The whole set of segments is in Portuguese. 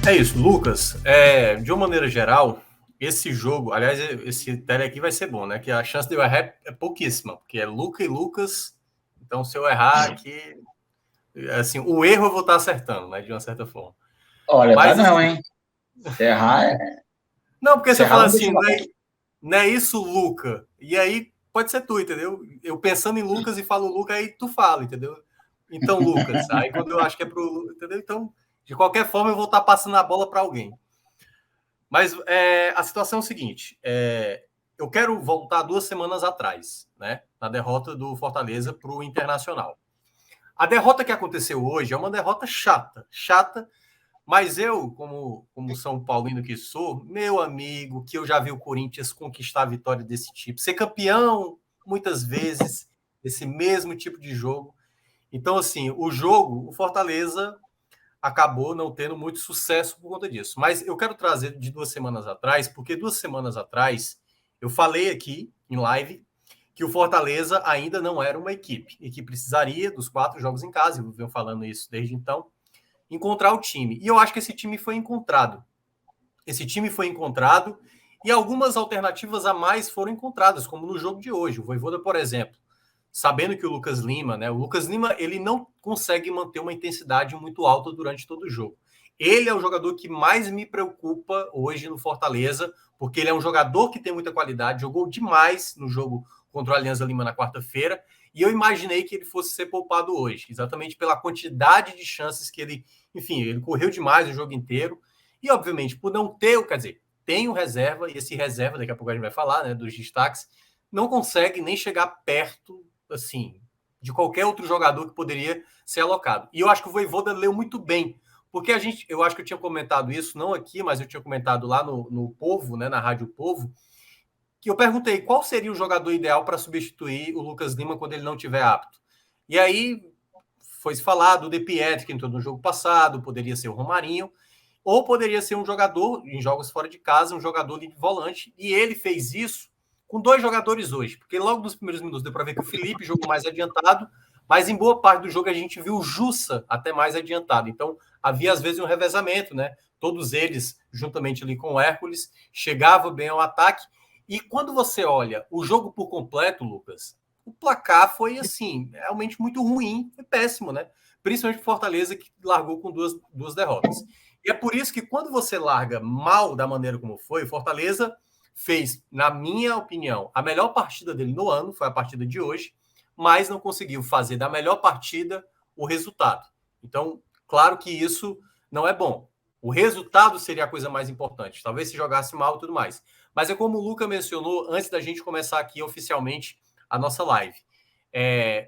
É isso, Lucas. De uma maneira geral, esse jogo, aliás, esse tele aqui vai ser bom, né? Que a chance de eu errar é pouquíssima, porque é Luca e Lucas. Então, se eu errar aqui, assim, o erro eu vou estar acertando, né? De uma certa forma. Olha, tá Mas, não, assim, hein? Se errar, não, porque se você errar fala não deixa assim, na mão. não é isso, Luca. E aí pode ser tu, entendeu? Eu pensando em Lucas e falo Luca, aí tu fala, entendeu? Então, Lucas. Aí quando eu acho que é pro Lucas, entendeu? Então, de qualquer forma, eu vou estar passando a bola para alguém. Mas a situação é o seguinte: eu quero voltar 2 semanas atrás, né? Na derrota do Fortaleza para o Internacional. A derrota que aconteceu hoje é uma derrota chata, mas eu, como São Paulino que sou, meu amigo, que eu já vi o Corinthians conquistar a vitória desse tipo, ser campeão muitas vezes, esse mesmo tipo de jogo. Então, assim, o Fortaleza acabou não tendo muito sucesso por conta disso. Mas eu quero trazer de 2 semanas atrás, porque 2 semanas atrás eu falei aqui em live que o Fortaleza ainda não era uma equipe e que precisaria dos 4 jogos em casa, eu venho falando isso desde então, encontrar o time. E eu acho que esse time foi encontrado. Esse time foi encontrado e algumas alternativas a mais foram encontradas, como no jogo de hoje. O Vojvoda, por exemplo, sabendo que o Lucas Lima, né? O Lucas Lima, ele não consegue manter uma intensidade muito alta durante todo o jogo. Ele é o jogador que mais me preocupa hoje no Fortaleza, porque ele é um jogador que tem muita qualidade, jogou demais no jogo contra o Alianza Lima na quarta-feira, e eu imaginei que ele fosse ser poupado hoje, exatamente pela quantidade de chances que ele, enfim, ele correu demais o jogo inteiro, e obviamente por não ter, quer dizer, tem o reserva, e esse reserva, daqui a pouco a gente vai falar, né, dos destaques, não consegue nem chegar perto assim, de qualquer outro jogador que poderia ser alocado. E eu acho que o Voivoda leu muito bem, porque eu acho que eu tinha comentado isso, não aqui, mas eu tinha comentado lá no Povo, né, na Rádio Povo, que eu perguntei qual seria o jogador ideal para substituir o Lucas Lima quando ele não tiver apto. E aí foi se falar do De Pietri, que entrou no jogo passado, poderia ser o Romarinho, ou poderia ser um jogador, em jogos fora de casa, um jogador de volante, e ele fez isso com 2 jogadores hoje, porque logo nos primeiros minutos deu para ver que o Felipe jogou mais adiantado, mas em boa parte do jogo a gente viu o Jussa até mais adiantado. Então havia às vezes um revezamento, né? Todos eles, juntamente ali com o Hércules, chegavam bem ao ataque. E quando você olha o jogo por completo, Lucas, o placar foi assim, realmente muito ruim, foi péssimo, né? Principalmente o Fortaleza, que largou com duas derrotas. E é por isso que quando você larga mal da maneira como foi, o Fortaleza fez, na minha opinião, a melhor partida dele no ano, foi a partida de hoje, mas não conseguiu fazer da melhor partida o resultado. Então, claro que isso não é bom. O resultado seria a coisa mais importante. Talvez se jogasse mal e tudo mais. Mas é como o Luca mencionou antes da gente começar aqui oficialmente a nossa live.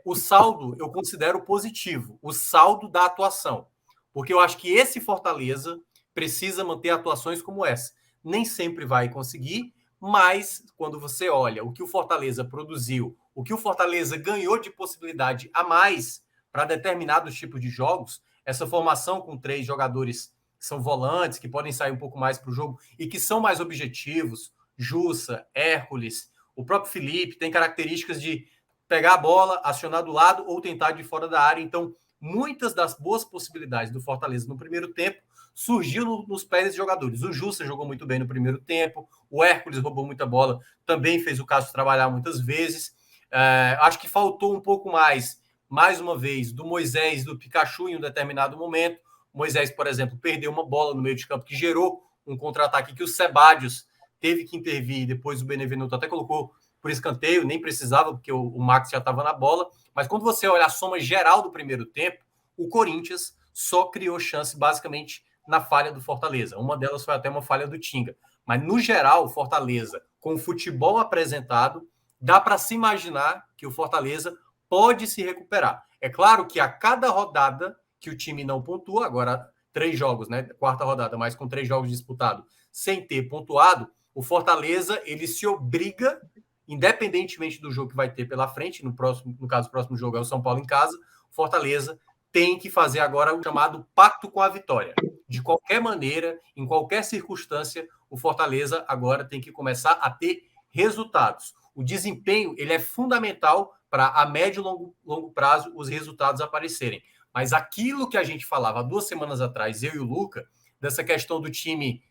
O saldo eu considero positivo, o saldo da atuação. Porque eu acho que esse Fortaleza precisa manter atuações como essa. Nem sempre vai conseguir, mas quando você olha o que o Fortaleza produziu, o que o Fortaleza ganhou de possibilidade a mais para determinados tipos de jogos, essa formação com 3 jogadores que são volantes, que podem sair um pouco mais para o jogo e que são mais objetivos, Jussa, Hércules, o próprio Felipe tem características de pegar a bola, acionar do lado ou tentar de fora da área. Então, muitas das boas possibilidades do Fortaleza no primeiro tempo surgiu nos pés desses jogadores. O Jussa jogou muito bem no primeiro tempo, o Hércules roubou muita bola, também fez o Cássio trabalhar muitas vezes. Acho que faltou um pouco mais uma vez, do Moisés, do Pikachu em um determinado momento. O Moisés, por exemplo, perdeu uma bola no meio de campo que gerou um contra-ataque que o Sebadios teve que intervir, depois o Benevenuto até colocou por escanteio, nem precisava, porque o Max já estava na bola. Mas quando você olha a soma geral do primeiro tempo, o Corinthians só criou chance basicamente na falha do Fortaleza. Uma delas foi até uma falha do Tinga. Mas, no geral, o Fortaleza, com o futebol apresentado, dá para se imaginar que o Fortaleza pode se recuperar. É claro que a cada rodada que o time não pontua, agora 3 jogos, né? Quarta rodada, mas com 3 jogos disputados, sem ter pontuado, o Fortaleza ele se obriga, independentemente do jogo que vai ter pela frente, no caso, o próximo jogo é o São Paulo em casa, o Fortaleza tem que fazer agora o chamado pacto com a vitória. De qualquer maneira, em qualquer circunstância, o Fortaleza agora tem que começar a ter resultados. O desempenho ele é fundamental para a médio e longo prazo os resultados aparecerem. Mas aquilo que a gente falava 2 semanas atrás, eu e o Luca, dessa questão do time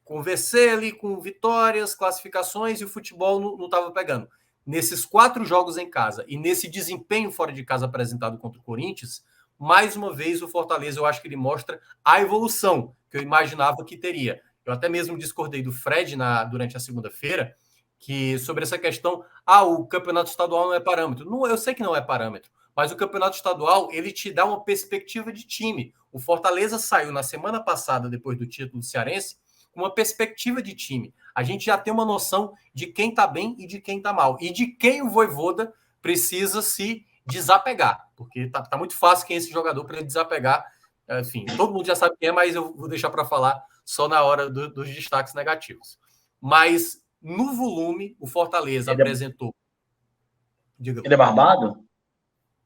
convencer ali com vitórias, classificações, e o futebol não estava pegando. Nesses 4 jogos em casa e nesse desempenho fora de casa apresentado contra o Corinthians, mais uma vez o Fortaleza, eu acho que ele mostra a evolução que eu imaginava que teria. Eu até mesmo discordei do Fred durante a segunda-feira, que sobre essa questão, o campeonato estadual não é parâmetro. Não, eu sei que não é parâmetro, mas o campeonato estadual, ele te dá uma perspectiva de time. O Fortaleza saiu na semana passada, depois do título do Cearense, com uma perspectiva de time. A gente já tem uma noção de quem está bem e de quem está mal. E de quem o Vojvoda precisa se desapegar. Porque tá muito fácil quem é esse jogador para ele desapegar. Enfim, todo mundo já sabe quem é, mas eu vou deixar para falar só na hora dos destaques negativos. Mas, no volume, o Fortaleza apresentou... Ele é barbado?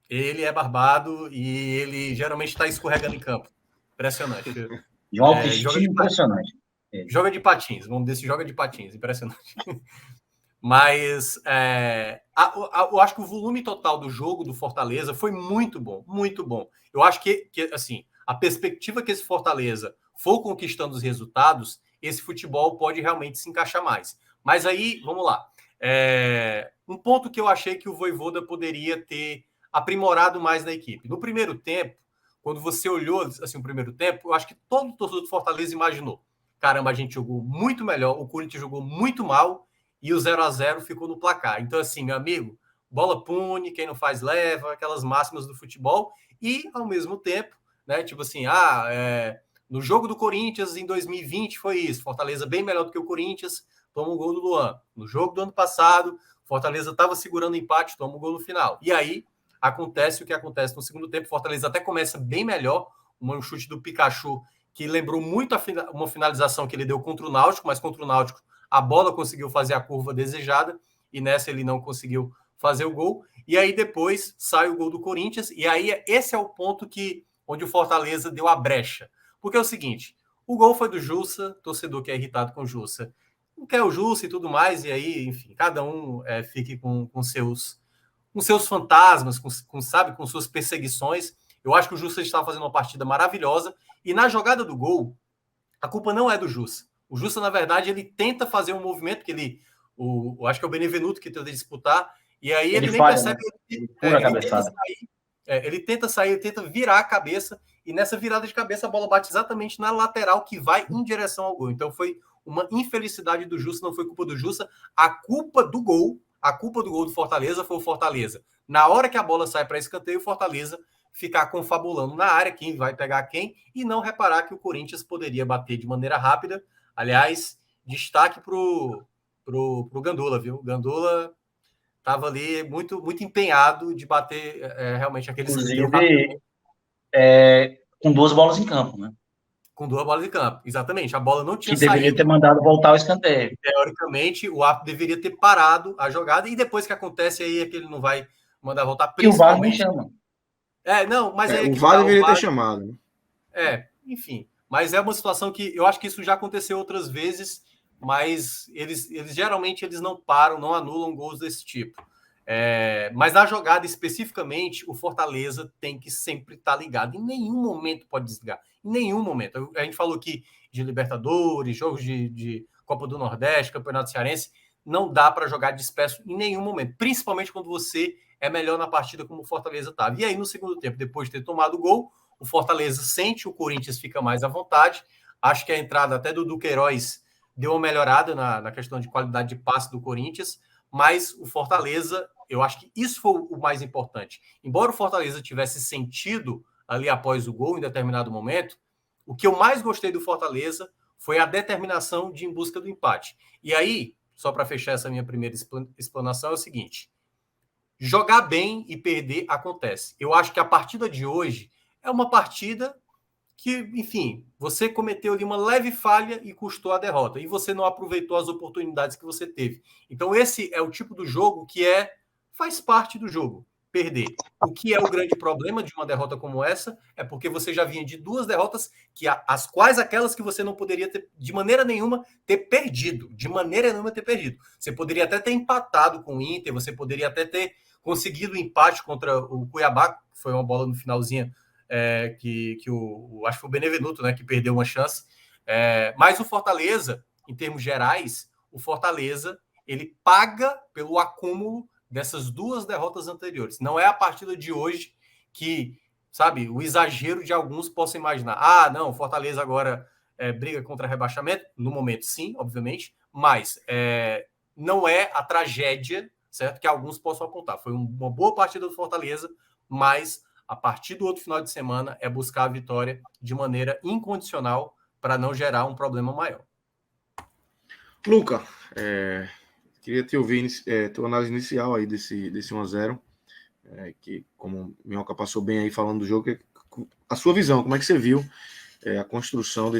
Ele é barbado e ele geralmente está escorregando em campo. Impressionante. De uma autoestima impressionante. Joga de patins, vamos dizer, joga de patins, impressionante. Mas eu acho que o volume total do jogo do Fortaleza foi muito bom, muito bom. Eu acho que assim, a perspectiva que esse Fortaleza for conquistando os resultados, esse futebol pode realmente se encaixar mais. Mas aí, vamos lá. Um ponto que eu achei que o Vojvoda poderia ter aprimorado mais na equipe. No primeiro tempo, quando você olhou assim, o primeiro tempo, eu acho que todo torcedor do Fortaleza imaginou: caramba, a gente jogou muito melhor, o Corinthians jogou muito mal e o 0-0 ficou no placar. Então, assim, meu amigo, bola pune, quem não faz leva, aquelas máximas do futebol. E, ao mesmo tempo, né, tipo assim, no jogo do Corinthians em 2020 foi isso, Fortaleza bem melhor do que o Corinthians, toma um gol do Luan. No jogo do ano passado, Fortaleza estava segurando o empate, toma um gol no final. E aí, acontece o que acontece no segundo tempo, Fortaleza até começa bem melhor, um chute do Pikachu que lembrou muito uma finalização que ele deu contra o Náutico, mas contra o Náutico a bola conseguiu fazer a curva desejada, e nessa ele não conseguiu fazer o gol. E aí depois sai o gol do Corinthians, e aí esse é o ponto onde o Fortaleza deu a brecha. Porque é o seguinte, o gol foi do Jussa, torcedor que é irritado com o Jussa, não quer o Jussa e tudo mais, e aí, enfim, cada um fique com seus fantasmas, com suas perseguições. Eu acho que o Jussa estava fazendo uma partida maravilhosa, e na jogada do gol, a culpa não é do Jussa. O Jussa, na verdade, ele tenta fazer um movimento que eu acho que é o Benevenuto que tenta disputar, e aí ele nem falha, percebe. Né? Ele tenta sair, ele tenta virar a cabeça, e nessa virada de cabeça a bola bate exatamente na lateral que vai em direção ao gol. Então foi uma infelicidade do Jussa, não foi culpa do Jussa. A culpa do gol do Fortaleza foi o Fortaleza. Na hora que a bola sai para escanteio, o Fortaleza ficar confabulando na área, quem vai pegar quem, e não reparar que o Corinthians poderia bater de maneira rápida. Aliás, destaque pro Gandula, viu? O Gandula estava ali muito, muito empenhado de bater realmente aquele escanteio rápido. Com 2 bolas em campo, né? Com 2 bolas em campo, exatamente. A bola não tinha saído. Que deveria ter mandado voltar o escanteio. Teoricamente, o árbitro deveria ter parado a jogada, e depois que acontece aí é que ele não vai mandar voltar, principalmente. E o VAR não chama. Não, mas o VAR deveria ter chamado. Enfim. Mas é uma situação que eu acho que isso já aconteceu outras vezes, mas eles geralmente não param, não anulam gols desse tipo. Mas na jogada especificamente, o Fortaleza tem que sempre estar ligado. Em nenhum momento pode desligar. Em nenhum momento. A gente falou aqui de Libertadores, jogos de Copa do Nordeste, Campeonato Cearense. Não dá para jogar disperso em nenhum momento. Principalmente quando você é melhor na partida como o Fortaleza estava. E aí, no segundo tempo, depois de ter tomado o gol, o Fortaleza sente, o Corinthians fica mais à vontade. Acho que a entrada até do Duqueiroz deu uma melhorada na questão de qualidade de passe do Corinthians, mas o Fortaleza, eu acho que isso foi o mais importante. Embora o Fortaleza tivesse sentido ali após o gol em determinado momento, o que eu mais gostei do Fortaleza foi a determinação de ir em busca do empate. E aí, só para fechar essa minha primeira explanação, é o seguinte: jogar bem e perder acontece. Eu acho que a partida de hoje é uma partida que, enfim, você cometeu ali uma leve falha e custou a derrota, e você não aproveitou as oportunidades que você teve. Então esse é o tipo do jogo que faz parte do jogo, perder. O que é o grande problema de uma derrota como essa é porque você já vinha de 2 derrotas, as quais aquelas que você não poderia ter, de maneira nenhuma, ter perdido. De maneira nenhuma ter perdido. Você poderia até ter empatado com o Inter, você poderia até ter conseguido o empate contra o Cuiabá, foi uma bola no finalzinho, que acho que foi o Benevenuto, né, que perdeu uma chance, Mas o Fortaleza, em termos gerais, o Fortaleza ele paga pelo acúmulo dessas 2 derrotas anteriores. Não é a partida de hoje que, sabe, o exagero de alguns possam imaginar. Ah, não, o Fortaleza agora briga contra rebaixamento. No momento, sim, obviamente, mas não é a tragédia, certo, que alguns possam apontar. Foi uma boa partida do Fortaleza, mas a partir do outro final de semana é buscar a vitória de maneira incondicional para não gerar um problema maior. Luca, queria te ouvir tua análise inicial aí desse 1-0, que como o Minhoca passou bem aí falando do jogo, a sua visão, como é que você viu a construção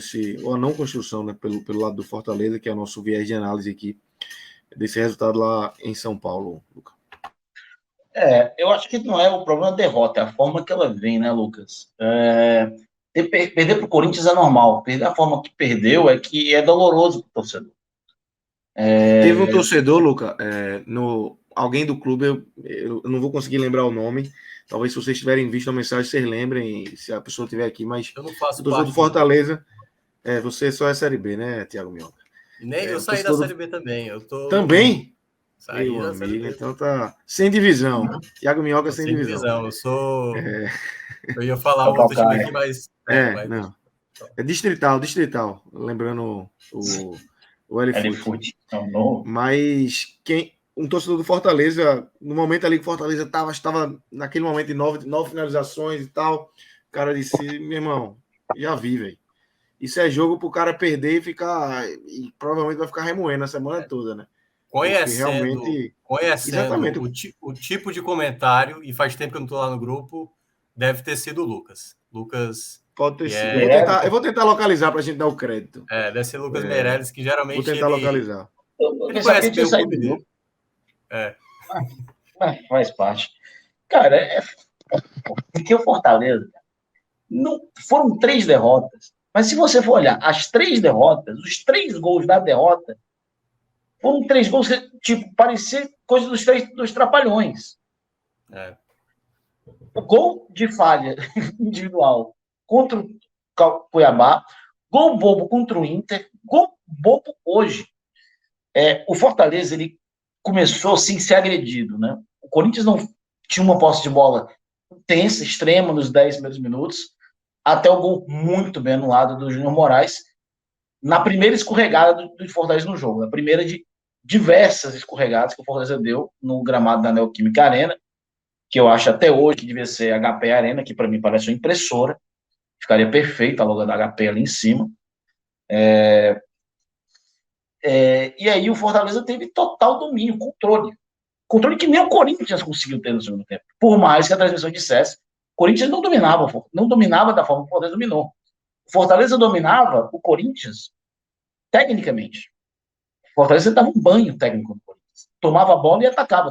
ou a não construção, né, pelo lado do Fortaleza, que é o nosso viés de análise aqui, desse resultado lá em São Paulo, Luca? Eu acho que não é o problema da derrota, é a forma que ela vem, né, Lucas? Perder para o Corinthians é normal, perder a forma que perdeu que é doloroso para o torcedor. Teve um torcedor, Luca, alguém do clube, eu não vou conseguir lembrar o nome, talvez se vocês tiverem visto a mensagem, vocês lembrem, se a pessoa estiver aqui, mas eu não faço o torcedor do Fortaleza, você só é Série B, né, Thiago Minhoca? Nem eu saí da Série B também. Eu tô também? Saí Meu da amigo, Série B. então tá sem divisão. Thiago Minhoca sem divisão. Eu sou... Eu ia falar um outro time aqui, mas... Não. É distrital. Lembrando o L-Foot. Mas um torcedor do Fortaleza, no momento ali que o Fortaleza estava naquele momento de 9 finalizações e tal, o cara disse, meu irmão, já vi, velho. Isso é jogo pro cara perder e ficar... E provavelmente vai ficar remoendo a semana toda, né? Conhecendo exatamente. O tipo de comentário, e faz tempo que eu não tô lá no grupo, deve ter sido o Lucas. Pode ter sido. Eu vou tentar localizar pra gente dar o crédito. Deve ser Lucas Meirelles, que geralmente vou tentar localizar. Ele conhece bem o clube dele. Faz parte. Cara, porque o Fortaleza não foram 3 derrotas. Mas se você for olhar as 3 derrotas, os 3 gols da derrota, foram 3 gols que, tipo, parecia coisa dos trapalhões. O gol de falha individual contra o Cuiabá, gol bobo contra o Inter, gol bobo hoje. O Fortaleza, ele começou sem ser agredido, né? O Corinthians não tinha uma posse de bola intensa, extrema, nos 10 primeiros minutos, até o gol muito bem anulado do Júnior Moraes, na primeira escorregada do Fortaleza no jogo, a primeira de diversas escorregadas que o Fortaleza deu no gramado da Neoquímica Arena, que eu acho até hoje que devia ser HP Arena, que para mim parece uma impressora, ficaria perfeita a logo da HP ali em cima. E aí o Fortaleza teve total domínio, controle que nem o Corinthians conseguiu ter no segundo tempo, por mais que a transmissão dissesse, o Corinthians não dominava da forma que o Fortaleza dominou. O Fortaleza dominava o Corinthians tecnicamente. O Fortaleza dava um banho técnico no Corinthians. Tomava a bola e atacava.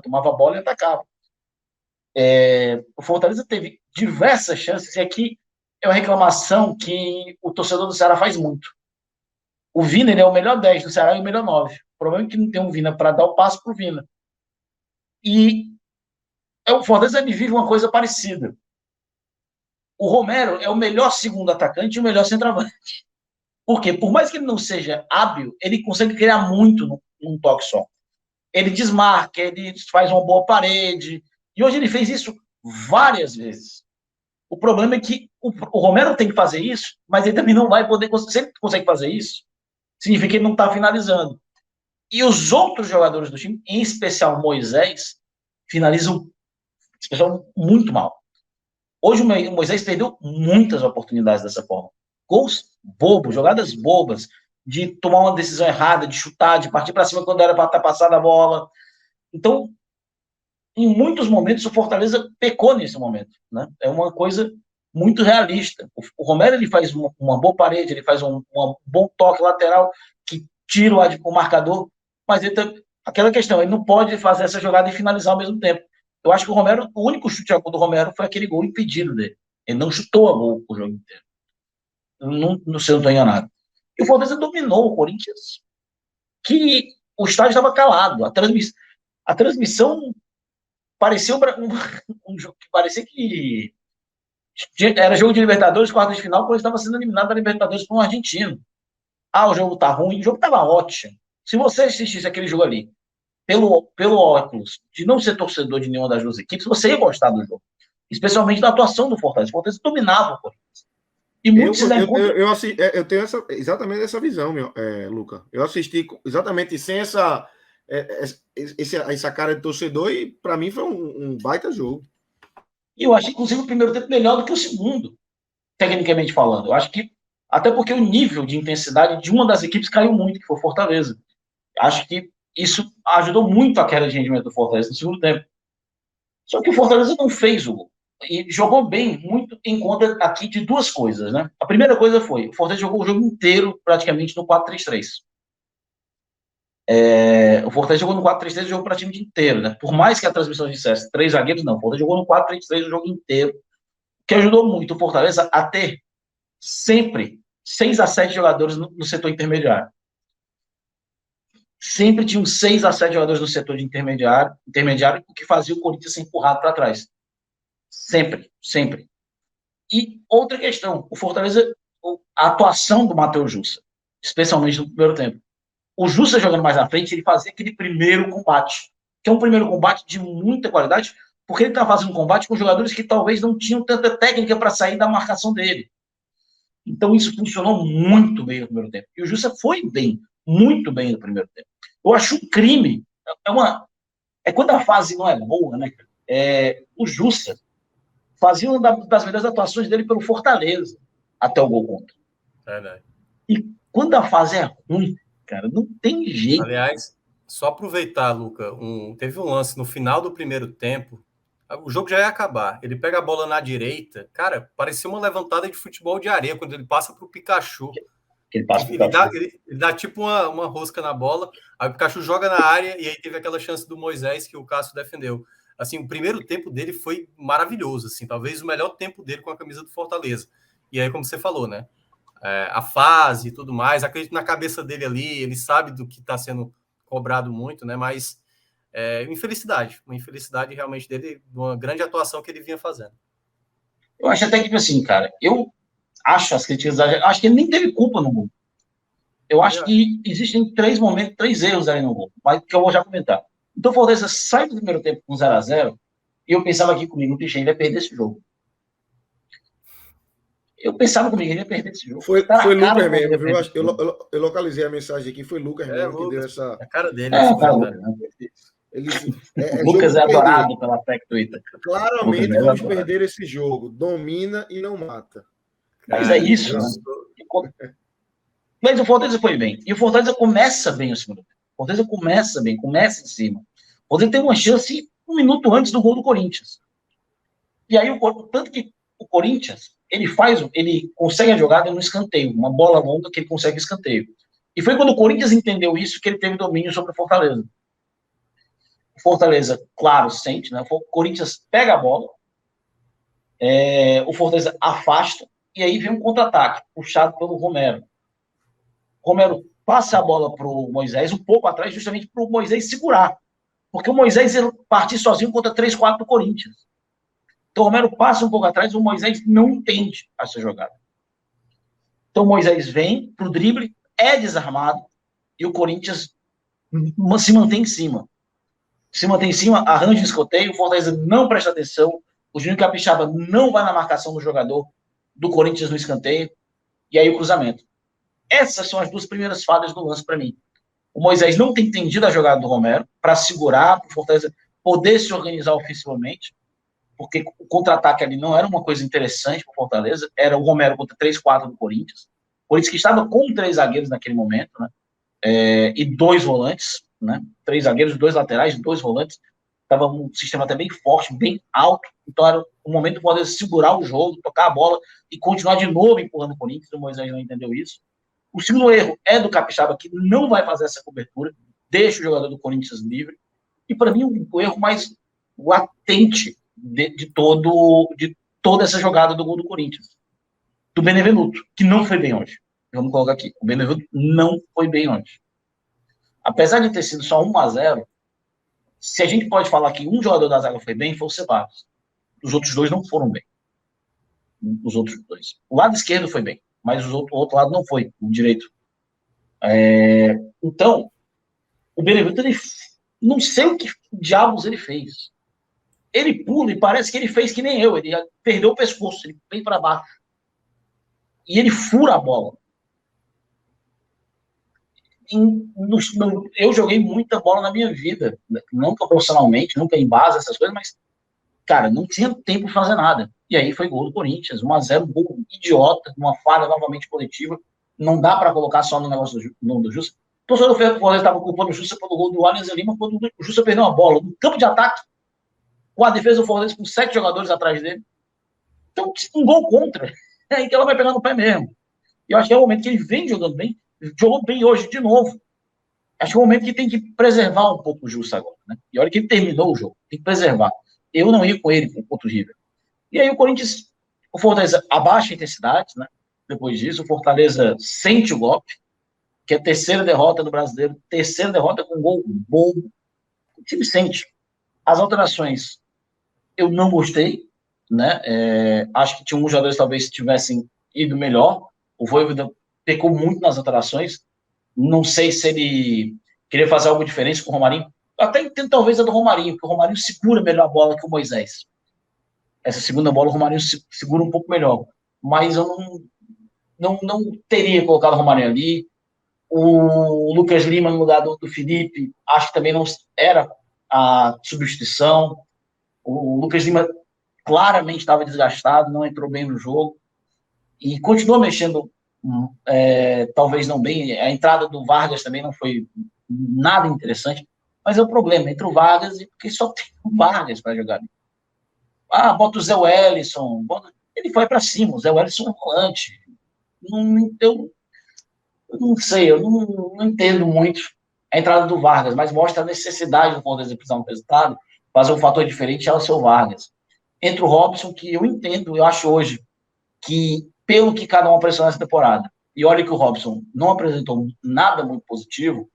O Fortaleza teve diversas chances, e aqui é uma reclamação que o torcedor do Ceará faz muito. O Vina é o melhor 10 do Ceará e o melhor 9. O problema é que não tem um Vina para dar o passo para o Vina. E o Fortaleza vive uma coisa parecida. O Romero é o melhor segundo atacante e o melhor centroavante. Por quê? Por mais que ele não seja hábil, ele consegue criar muito num toque só. Ele desmarca, ele faz uma boa parede. E hoje ele fez isso várias vezes. O problema é que o Romero tem que fazer isso, mas ele também não vai poder... Se ele consegue fazer isso, significa que ele não está finalizando. E os outros jogadores do time, em especial Moisés, finalizam muito mal. Hoje o Moisés perdeu muitas oportunidades dessa forma. Gols bobos, jogadas bobas, de tomar uma decisão errada, de chutar, de partir para cima quando era para estar passada a bola. Então, em muitos momentos, o Fortaleza pecou nesse momento, né? É uma coisa muito realista. O Romero, ele faz uma boa parede, ele faz um bom toque lateral que tira o marcador, mas aquela questão, ele não pode fazer essa jogada e finalizar ao mesmo tempo. Eu acho que o único chute a gol do Romero foi aquele gol impedido dele. Ele não chutou a gol o jogo inteiro. Não sei, não estou enganado. E o Fortaleza dominou o Corinthians, que o estádio estava calado. A transmissão parecia um jogo que parecia que era jogo de Libertadores, quarta de final, quando estava sendo eliminado da Libertadores por um argentino. o jogo tá ruim, o jogo tava ótimo. Se você assistisse aquele jogo ali, pelo óculos de não ser torcedor de nenhuma das duas equipes, você ia gostar do jogo. Especialmente da atuação do Fortaleza. O Fortaleza dominava o Corinthians. E muitos se eu tenho exatamente essa visão, Luca. Eu assisti exatamente sem essa cara de torcedor e para mim foi um baita jogo. E eu achei, inclusive, o primeiro tempo melhor do que o segundo, tecnicamente falando. Eu acho que, até porque o nível de intensidade de uma das equipes caiu muito, que foi o Fortaleza. Acho que isso ajudou muito a queda de rendimento do Fortaleza no segundo tempo. Só que o Fortaleza não fez o gol. E jogou bem, muito em conta aqui de duas coisas, né? A primeira coisa foi, o Fortaleza jogou o jogo inteiro praticamente no 4-3-3. O Fortaleza jogou no 4-3-3 o jogo praticamente inteiro, né? Por mais que a transmissão dissesse 3 zagueiros, não. O Fortaleza jogou no 4-3-3 o jogo inteiro, que ajudou muito o Fortaleza a ter sempre 6 a 7 jogadores no setor intermediário. Sempre tinham 6 a 7 jogadores no setor de intermediário, o que fazia o Corinthians ser empurrado para trás. Sempre. E outra questão, o Fortaleza, a atuação do Matheus Jussa, especialmente no primeiro tempo. O Jussa jogando mais à frente, ele fazia aquele primeiro combate, que é um primeiro combate de muita qualidade, porque ele está fazendo um combate com jogadores que talvez não tinham tanta técnica para sair da marcação dele. Então isso funcionou muito bem no primeiro tempo. E o Jussa foi bem, muito bem no primeiro tempo. Eu acho um crime, quando a fase não é boa, né? O Jussa fazia uma das melhores atuações dele pelo Fortaleza até o gol contra. Verdade. E quando a fase é ruim, cara, não tem jeito. Aliás, só aproveitar, Luca, teve um lance no final do primeiro tempo, o jogo já ia acabar, ele pega a bola na direita, cara, parecia uma levantada de futebol de areia, quando ele passa pro Pikachu. Ele dá tipo uma rosca na bola, aí o Pikachu joga na área, e aí teve aquela chance do Moisés que o Cássio defendeu. Assim, o primeiro tempo dele foi maravilhoso, assim, talvez o melhor tempo dele com a camisa do Fortaleza. E aí, como você falou, né? A fase e tudo mais, acredito na cabeça dele ali, ele sabe do que está sendo cobrado muito, né? Mas uma infelicidade realmente dele, uma grande atuação que ele vinha fazendo. Eu acho até que, assim, cara, eu acho as críticas, acho que ele nem teve culpa no gol. Eu acho que existem 3 erros ali no gol, mas que eu vou já comentar. Então o Fortaleza sai do primeiro tempo com 0-0, e eu pensava aqui comigo, o Pichel vai perder esse jogo. Eu pensava comigo, ele ia perder esse jogo. Foi Lucas mesmo, viu? Eu localizei a mensagem aqui, foi Lucas mesmo que deu essa... A cara dele. Lucas é adorado pela PEC Twitter. Claramente vamos perder esse jogo. Domina e não mata. Mas é isso, né? Mas o Fortaleza foi bem. E o Fortaleza começa bem o segundo tempo. O Fortaleza começa bem, começa em cima. O Fortaleza tem uma chance 1 minuto antes do gol do Corinthians. E aí, tanto que o Corinthians, ele consegue a jogada no escanteio, uma bola longa que ele consegue escanteio. E foi quando o Corinthians entendeu isso que ele teve domínio sobre o Fortaleza. O Fortaleza, claro, sente, né? O Corinthians pega a bola, o Fortaleza afasta, e aí vem um contra-ataque, puxado pelo Romero. O Romero passa a bola para o Moisés, um pouco atrás, justamente para o Moisés segurar. Porque o Moisés ia partir sozinho contra 3-4 do Corinthians. Então o Romero passa um pouco atrás, o Moisés não entende essa jogada. Então o Moisés vem para o drible, é desarmado, e o Corinthians se mantém em cima. Se mantém em cima, arranja o escanteio, o Fortaleza não presta atenção, o Júnior Capixaba não vai na marcação do jogador do Corinthians no escanteio, e aí o cruzamento. Essas são as 2 primeiras falhas do lance para mim. O Moisés não tem entendido a jogada do Romero para segurar, para o Fortaleza poder se organizar ofensivamente, porque o contra-ataque ali não era uma coisa interessante para o Fortaleza, era o Romero contra 3-4 do Corinthians. O Corinthians que estava com 3 zagueiros naquele momento, né? E 2 volantes, né? 3 zagueiros, 2 laterais, 2 volantes. Estava um sistema até bem forte, bem alto. Então era o momento do Fortaleza segurar o jogo, tocar a bola e continuar de novo empurrando o Corinthians. O Moisés não entendeu isso. O segundo erro é do Capixaba, que não vai fazer essa cobertura, deixa o jogador do Corinthians livre. E para mim o erro mais latente de toda essa jogada do gol do Corinthians, do Benevenuto, que não foi bem hoje. Vamos colocar aqui, o Benevenuto não foi bem hoje. Apesar de ter sido só 1-0, se a gente pode falar que um jogador da zaga foi bem, foi o Ceballos. Os outros 2 não foram bem. Os outros 2. O lado esquerdo foi bem, mas o outro lado não foi, o direito. Então, o Benevenuto, ele, não sei o que diabos ele fez. Ele pula e parece que ele fez que nem eu. Ele perdeu o pescoço, ele vem para baixo. E ele fura a bola. Eu joguei muita bola na minha vida. Nunca profissionalmente, nunca em base, essas coisas, mas, cara, não tinha tempo de fazer nada. E aí foi gol do Corinthians, 1-0, gol idiota, uma falha novamente coletiva. Não dá para colocar só no negócio do Jussa. O torcedor do Fortaleza estava culpando o Jussa pelo gol do Alianza Lima quando o Jussa perdeu uma bola no campo de ataque, com a defesa do Fortaleza com 7 jogadores atrás dele. Então, um gol contra. É aí que ela vai pegar no pé mesmo. E eu acho que é o momento que ele vem jogando bem, jogou bem hoje de novo. Acho que é o momento que tem que preservar um pouco o Jussa agora, né? E a hora que ele terminou o jogo, tem que preservar. Eu não ia com ele contra o River. E aí o Fortaleza abaixa a intensidade, né? Depois disso, o Fortaleza sente o golpe, que é a terceira derrota do Brasileiro, terceira derrota com um gol bobo. O time sente. As alterações, eu não gostei, né? Acho que tinha uns jogadores talvez tivessem ido melhor. O Vojvoda pecou muito nas alterações. Não sei se ele queria fazer algo diferente com o Romarinho. Até entendo talvez a do Romarinho, porque o Romarinho segura melhor a bola que o Moisés. Essa segunda bola o Romarinho segura um pouco melhor. Mas eu não teria colocado o Romarinho ali. O Lucas Lima no lugar do Felipe, acho que também não era a substituição. O Lucas Lima claramente estava desgastado, não entrou bem no jogo. E continua mexendo, talvez não bem. A entrada do Vargas também não foi nada interessante. Mas é o problema entre o Vargas e porque só tem o Vargas para jogar. Bota o Zé Wellison. Ele foi para cima. O Zé Wellison é um volante. Eu não sei, eu não entendo muito a entrada do Vargas, mas mostra a necessidade do Fortaleza precisar de um resultado, fazer um fator diferente é o seu Vargas. Entre o Robson, que eu entendo, eu acho hoje, que pelo que cada um apresentou nessa temporada, e olha que o Robson não apresentou nada muito positivo,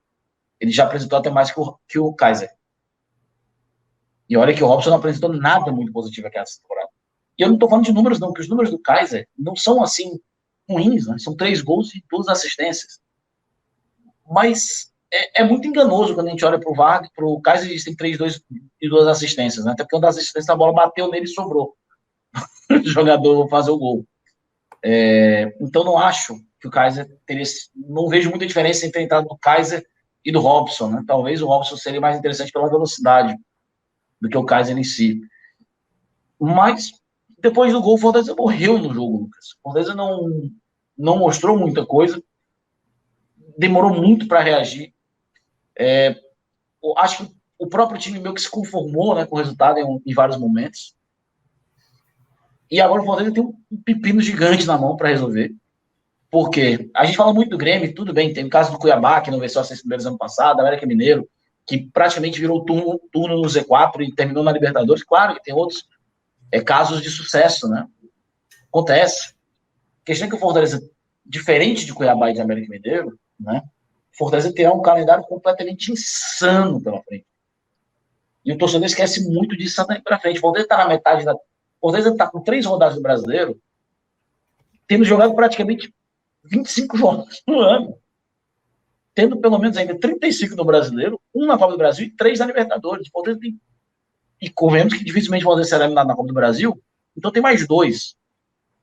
ele já apresentou até mais que o Kaiser. E olha que o Robson não apresentou nada muito positivo aqui nessa temporada. E eu não estou falando de números, não, porque os números do Kaiser não são assim ruins, né? São 3 gols e 2 assistências. Mas é muito enganoso quando a gente olha para o Kaiser e diz que tem 3 gols e 2 assistências, né? Até porque uma das assistências a bola bateu nele e sobrou. O jogador fazer o gol. Então não acho que o Kaiser teria. Não vejo muita diferença entre a entrada do Kaiser e do Robson, né? Talvez o Robson seria mais interessante pela velocidade do que o Kaiser em si. Mas depois do gol, o Fortaleza morreu no jogo, Lucas. O Fortaleza não mostrou muita coisa, demorou muito para reagir. Acho que o próprio time meio que se conformou, né, com o resultado em vários momentos. E agora o Fortaleza tem um pepino gigante na mão para resolver. Porque a gente fala muito do Grêmio, tudo bem, tem o caso do Cuiabá, que não venceu as 6 primeiros ano passado, a América Mineiro, que praticamente virou turno no Z4 e terminou na Libertadores. Claro que tem outros casos de sucesso, né? Acontece. A questão é que o Fortaleza, diferente de Cuiabá e de América Mineiro, né? O Fortaleza terá um calendário completamente insano pela frente. E o torcedor esquece muito disso também para frente. O Fortaleza está na metade da. O Fortaleza está com 3 rodadas do Brasileiro, tendo jogado praticamente 25 jogos no ano. Tendo pelo menos ainda 35 no Brasileiro, 1 na Copa do Brasil e 3 na Libertadores. O Fortaleza tem. E convenhamos que dificilmente o Fortaleza será eliminado na Copa do Brasil, então tem mais 2.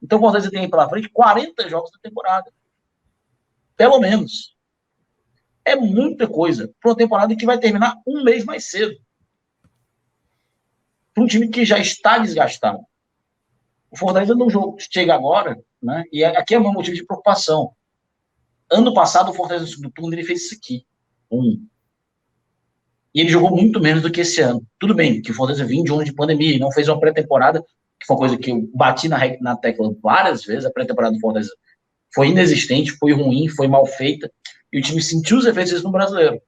Então o Fortaleza tem aí pela frente 40 jogos da temporada. Pelo menos. É muita coisa para uma temporada que vai terminar um mês mais cedo. Para um time que já está desgastado. O Fortaleza no jogo chega agora, né? E aqui é o meu motivo de preocupação. Ano passado, o Fortaleza no segundo turno ele fez isso aqui. E ele jogou muito menos do que esse ano. Tudo bem, que o Fortaleza vinha de um ano de pandemia e não fez uma pré-temporada, que foi uma coisa que eu bati na tecla várias vezes. A pré-temporada do Fortaleza foi inexistente, foi ruim, foi mal feita, e o time sentiu os efeitos disso no Brasileiro.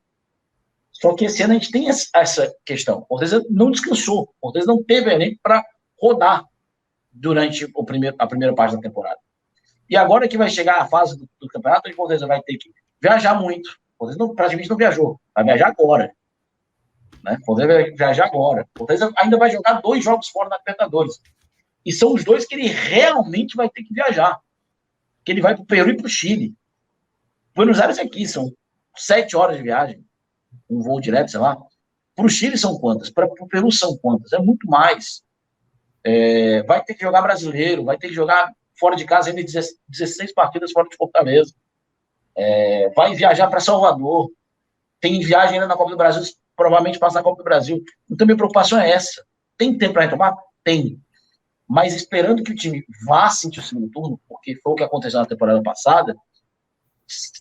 Só que esse ano a gente tem essa questão. O Fortaleza não descansou, o Fortaleza não teve elenco para rodar durante a primeira parte da temporada. E agora que vai chegar a fase do campeonato, o Fortaleza vai ter que viajar muito. O Fortaleza praticamente não viajou, vai viajar agora. Né? O Fortaleza vai viajar agora. O Fortaleza ainda vai jogar 2 jogos fora da Libertadores. E são os 2 que ele realmente vai ter que viajar. Que ele vai para o Peru e para o Chile. Buenos Aires aqui são 7 horas de viagem, um voo direto, sei lá. Para o Chile são quantas? Para o Peru são quantas? É muito mais. Vai ter que jogar brasileiro, vai ter que jogar fora de casa ainda 16 partidas fora de Fortaleza. Vai viajar para Salvador. Tem viagem ainda na Copa do Brasil, provavelmente passa na Copa do Brasil. Então, minha preocupação é essa. Tem tempo para retomar? Tem. Mas esperando que o time vá sentir o segundo turno, porque foi o que aconteceu na temporada passada,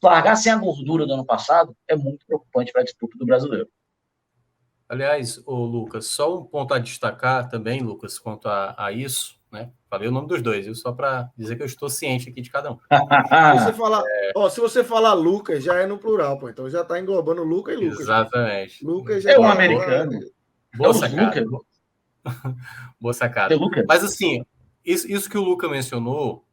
largar sem a gordura do ano passado é muito preocupante para a disputa do brasileiro. Aliás, o Lucas, só um ponto a destacar também, Lucas, quanto a isso, né? Falei o nome dos dois, viu? Só para dizer que eu estou ciente aqui de cada um. Se você falar Lucas, já é no plural, pô. Então já está englobando Luca e Lucas. Exatamente. Lucas já é um americano. Boa sacada. Boa sacada. Mas assim, isso que o Luca mencionou,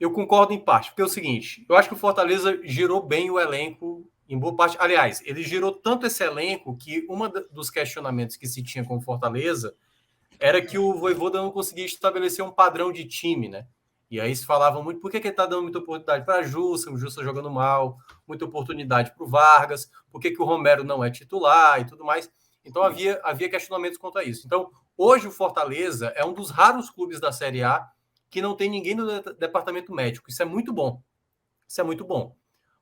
eu concordo em parte, porque é o seguinte, eu acho que o Fortaleza girou bem o elenco em boa parte. Aliás, ele girou tanto esse elenco que um dos questionamentos que se tinha com o Fortaleza era que o Vojvoda não conseguia estabelecer um padrão de time, né? E aí se falava muito, por que ele está dando muita oportunidade para o Jussa jogando mal, muita oportunidade para o Vargas, por que o Romero não é titular e tudo mais. Então havia questionamentos quanto a isso. Então, hoje o Fortaleza é um dos raros clubes da Série A que não tem ninguém do departamento médico. Isso é muito bom. Isso é muito bom.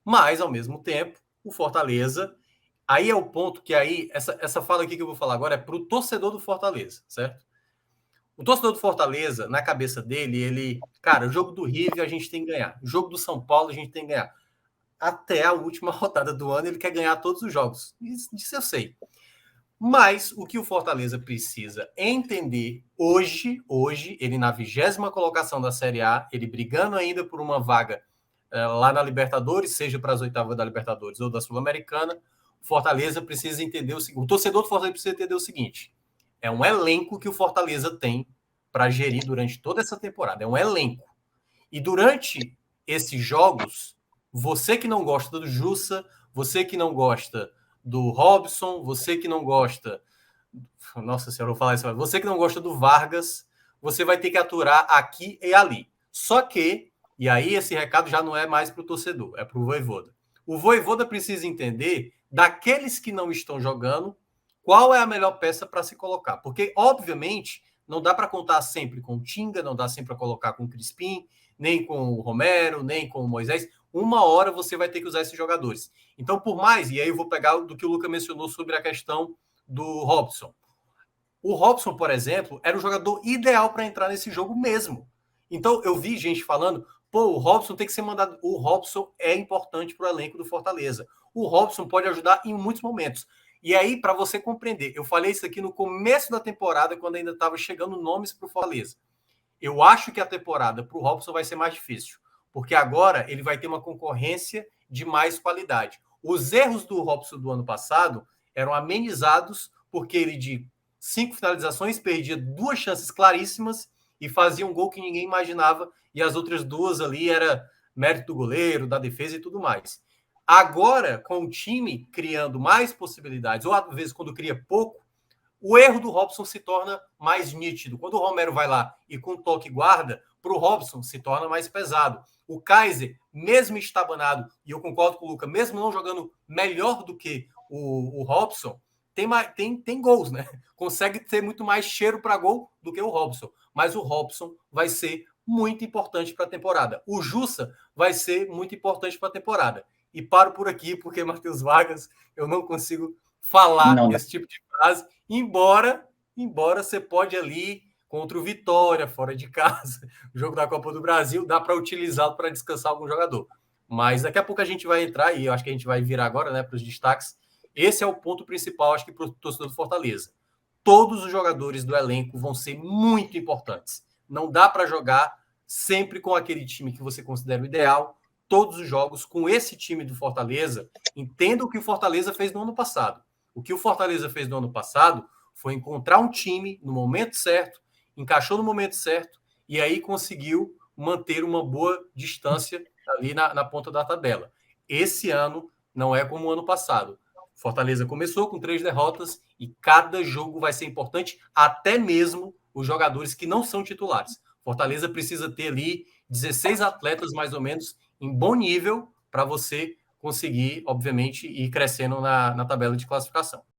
Mas, ao mesmo tempo, o Fortaleza... Aí é o ponto que aí... Essa fala aqui que eu vou falar agora é para o torcedor do Fortaleza, certo? O torcedor do Fortaleza, na cabeça dele, cara, o jogo do River a gente tem que ganhar. O jogo do São Paulo a gente tem que ganhar. Até a última rodada do ano ele quer ganhar todos os jogos. Isso eu sei. Mas o que o Fortaleza precisa entender hoje, ele na 20ª colocação da Série A, ele brigando ainda por uma vaga lá na Libertadores, seja para as oitavas da Libertadores ou da Sul-Americana, o Fortaleza precisa entender o seguinte, o torcedor do Fortaleza precisa entender o seguinte, é um elenco que o Fortaleza tem para gerir durante toda essa temporada, é um elenco. E durante esses jogos, você que não gosta do Jussa, você que não gosta do Robson, você que não gosta... Nossa senhora, eu vou falar isso. Você que não gosta do Vargas, você vai ter que aturar aqui e ali. Só que, e aí esse recado já não é mais para o torcedor, é para o Vojvoda. O Vojvoda precisa entender, daqueles que não estão jogando, qual é a melhor peça para se colocar. Porque, obviamente, não dá para contar sempre com o Tinga, não dá sempre para colocar com o Crispim, nem com o Romero, nem com o Moisés. Uma hora você vai ter que usar esses jogadores. Então, por mais, e aí eu vou pegar do que o Luca mencionou sobre a questão do Robson. O Robson, por exemplo, era o jogador ideal para entrar nesse jogo mesmo. Então, eu vi gente falando, o Robson tem que ser mandado. O Robson é importante para o elenco do Fortaleza. O Robson pode ajudar em muitos momentos. E aí, para você compreender, eu falei isso aqui no começo da temporada, quando ainda estava chegando nomes para o Fortaleza. Eu acho que a temporada para o Robson vai ser mais difícil, porque agora ele vai ter uma concorrência de mais qualidade. Os erros do Robson do ano passado eram amenizados porque ele, de 5 finalizações, perdia 2 chances claríssimas e fazia um gol que ninguém imaginava, e as outras 2 ali era mérito do goleiro, da defesa e tudo mais. Agora, com o time criando mais possibilidades, ou às vezes quando cria pouco, o erro do Robson se torna mais nítido. Quando o Romero vai lá e com toque guarda, para o Robson se torna mais pesado. O Kaiser, mesmo estabanado, e eu concordo com o Luca, mesmo não jogando melhor do que o Robson, tem gols, né? Consegue ter muito mais cheiro para gol do que o Robson. Mas o Robson vai ser muito importante para a temporada. O Jussa vai ser muito importante para a temporada. E paro por aqui, porque Matheus Vargas, eu não consigo falar esse tipo de frase, embora você pode ali contra o Vitória, fora de casa, o jogo da Copa do Brasil, dá para utilizá-lo para descansar algum jogador. Mas daqui a pouco a gente vai entrar, e eu acho que a gente vai virar agora, né, para os destaques. Esse é o ponto principal, acho que para o torcedor do Fortaleza. Todos os jogadores do elenco vão ser muito importantes. Não dá para jogar sempre com aquele time que você considera o ideal, todos os jogos com esse time do Fortaleza. Entenda o que o Fortaleza fez no ano passado. O que o Fortaleza fez no ano passado foi encontrar um time no momento certo, encaixou no momento certo, e aí conseguiu manter uma boa distância ali na ponta da tabela. Esse ano não é como o ano passado. Fortaleza começou com 3 derrotas e cada jogo vai ser importante, até mesmo os jogadores que não são titulares. Fortaleza precisa ter ali 16 atletas, mais ou menos, em bom nível, para você conseguir, obviamente, ir crescendo na tabela de classificação.